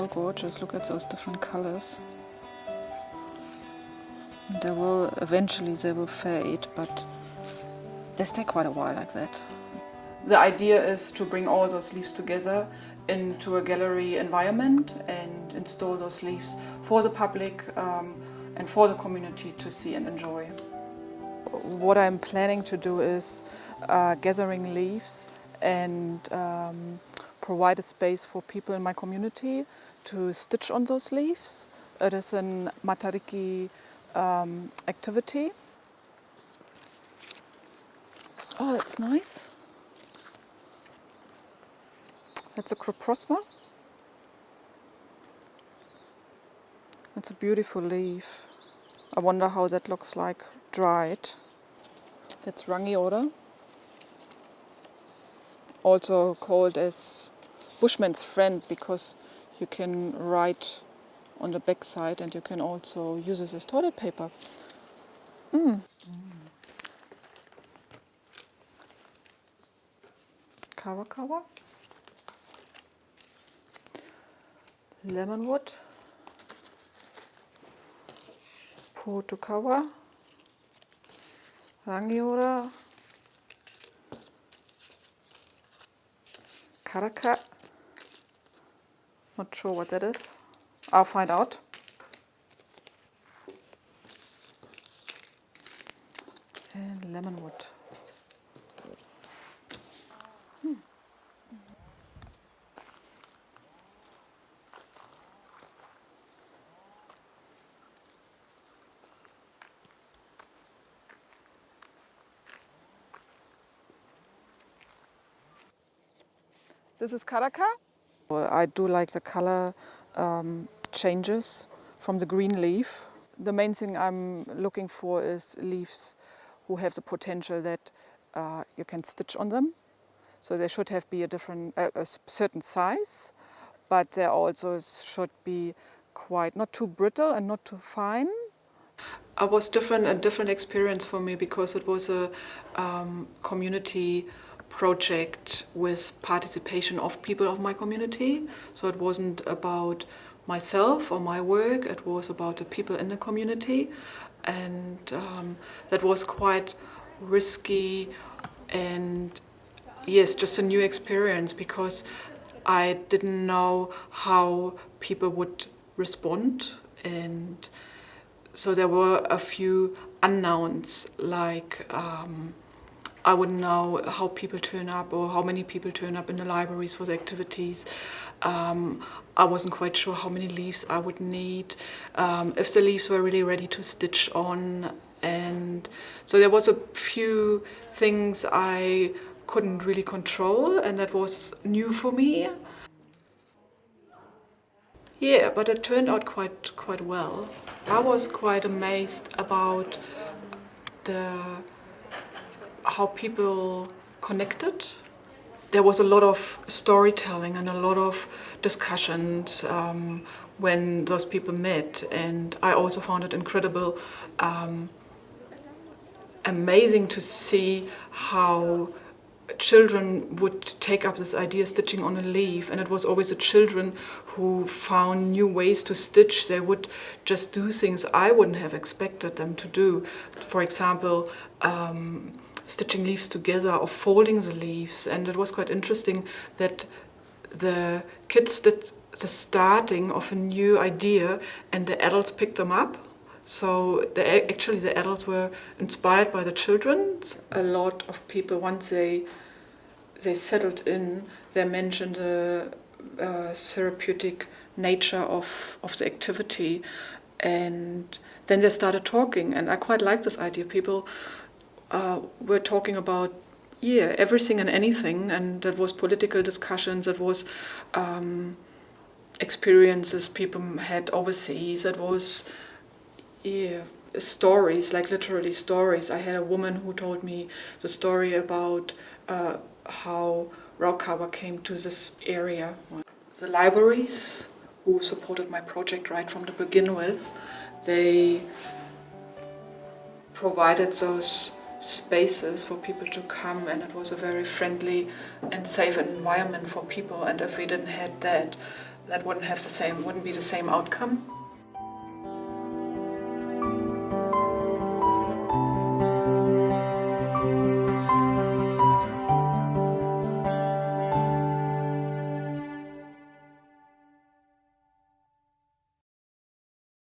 gorgeous. Look at those different colors. They will eventually fade, but they stay quite a while like that. The idea is to bring all those leaves together into a gallery environment and install those leaves for the public and for the community to see and enjoy. What I'm planning to do is gathering leaves and provide a space for people in my community to stitch on those leaves. It is an matariki activity. Oh, that's nice. That's a Croprosma. It's a beautiful leaf. I wonder how that looks like dried. That's Rangiora, also called as Bushman's friend because you can write on the back side and you can also use it as toilet paper. Kawa kawa. Lemonwood. Putukawa. Rangiora. Karaka. Not sure what that is. I'll find out. And lemonwood. This is Karaka. I do like the color changes from the green leaf. The main thing I'm looking for is leaves who have the potential that you can stitch on them. So they should have be a certain size, but they also should be quite not too brittle and not too fine. It was a different experience for me because it was a community project with participation of people of my community. So it wasn't about myself or my work, it was about the people in the community. And that was quite risky and yes, just a new experience because I didn't know how people would respond. And so there were a few unknowns, like I wouldn't know how people turn up or how many people turn up in the libraries for the activities. I wasn't quite sure how many leaves I would need, if the leaves were really ready to stitch on. And so there was a few things I couldn't really control, and that was new for me. Yeah, but it turned out quite well. I was quite amazed about how people connected. There was a lot of storytelling and a lot of discussions when those people met, and I also found it incredible, amazing to see how children would take up this idea stitching on a leaf, and it was always the children who found new ways to stitch. They would just do things I wouldn't have expected them to do. For example, stitching leaves together or folding the leaves, and it was quite interesting that the kids did the starting of a new idea and the adults picked them up. So actually the adults were inspired by the children. A lot of people, once they settled in, they mentioned the therapeutic nature of the activity, and then they started talking, and I quite like this idea. People were talking about everything and anything, and that was political discussions, that was experiences people had overseas, that was stories, like literally stories. I had a woman who told me the story about how Raukawa came to this area. The libraries who supported my project right from the beginning with, they provided those spaces for people to come, and it was a very friendly and safe environment for people, and if we didn't have that, that wouldn't be the same outcome.